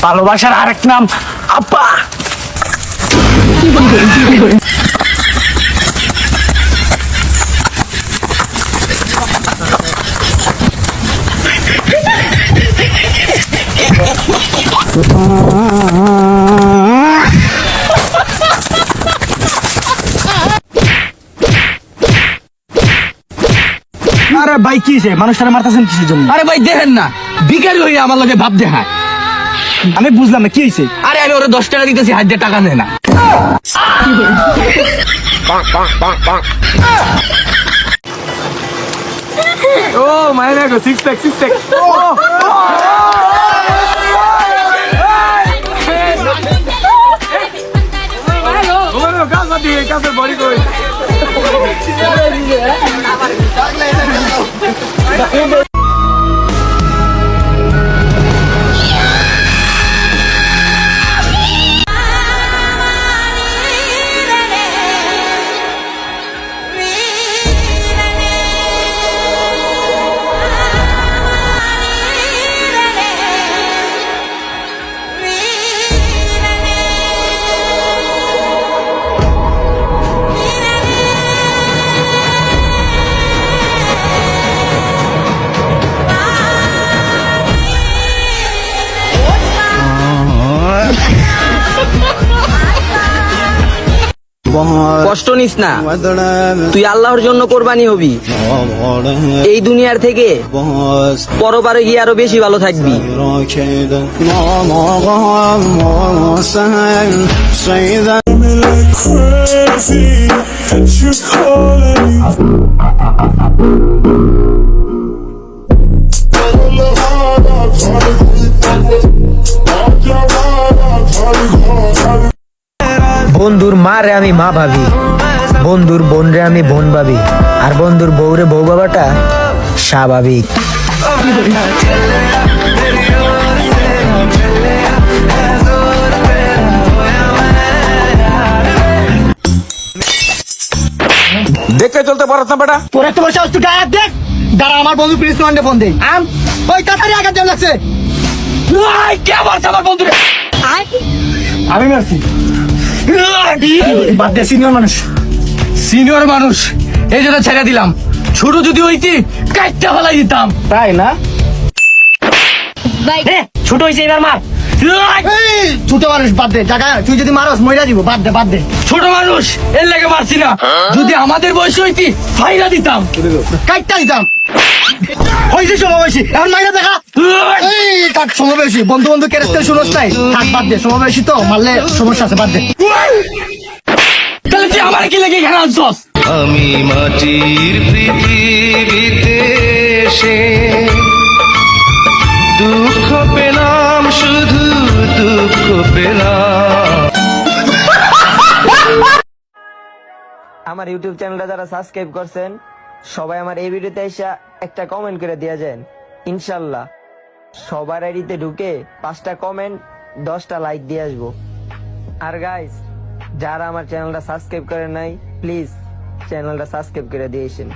ভালোবাসার আরেক নাম আব্বা। আরে ভাই কি হয়েছে? মানুষটারে মারতেছেন কিসের জন্য? আরে ভাই দেখেন না, ভিখারি হয়ে আমার লগে ভাব দেখায়। আমি বুঝলাম না কি হয়েছে। আরে আমি ওরা 10 টাকা দিতেছি, হাত দিয়ে টাকা নেয় না। ও মাইনা গো, সিক্স প্যাক। কাজের বডি কই? কষ্ট নিস না, তুই আল্লাহর জন্য কোরবানি হবি। এই দুনিয়ার থেকে পরবারে গিয়ে আরো বেশি ভালো থাকবি। বন্ধুর মা রে আমি মা ভাবি, বন্ধুর বোন রে আমি বোন ভাবি, আর বন্ধুর বউ রে বউ বাবাটা স্বাভাবিক। দেখে চলতে পারছ না বেটা? তোর একটা বসে তুই গায়ে হাত দেখ। দাঁড়া, আমার বন্ধু প্রিন্স নন্ডে ফোন দে। ওই তাড়াতাড়ি আঘাত দেওয়া লাগছে। কে বলছে আমার বন্ধুরে? আমি মারছি। বাদ দে, সিনিয়র মানুষ। সিনিয়র মানুষ এই জন্য ছেড়ে দিলাম। ছোট যদি হইতি কাটতে ফেলাই দিতাম। তাই না? ছোট হয়েছে, এবার মার। ছোট মানুষ বাদ দে, জায়গা তুই যদি মারস মইরা দিব। বাদ দে। ছোট মানুষ এর লেগে মারছি না, যদি আমাদের বয়স হইতি ফাইরা দিতাম, কাটটা দিতাম। হয়েছে সমাবেশী, এখন মাইরা দেখা। কাক সমাবেশী, বন্ধু বন্ধু কেরেস্তে শুনোস নাই? থাক, বাদ দে। সমাবেশী তো মারলে সমস্যা আছে, বাদ দে। তাহলে তুই আমার কি লেগে এখানে আনছস? আমি মাটির পৃথিবীতে এসে দুঃখ পেলাম, শুধু দুঃখ পেলাম। আমার ইউটিউব চ্যানেলটা যারা সাবস্ক্রাইব করছেন সবাই আমার এই ভিডিওতে এসে একটা কমেন্ট করে দিয়ে যান। ইনশাল্লাহ সবার আইডিতে ঢুকে 5টা কমেন্ট 10টা লাইক দিয়ে আসবো। আর গাইস, যারা আমার চ্যানেলটা সাবস্ক্রাইব করে নাই প্লিজ চ্যানেলটা সাবস্ক্রাইব করে দিয়েছেন।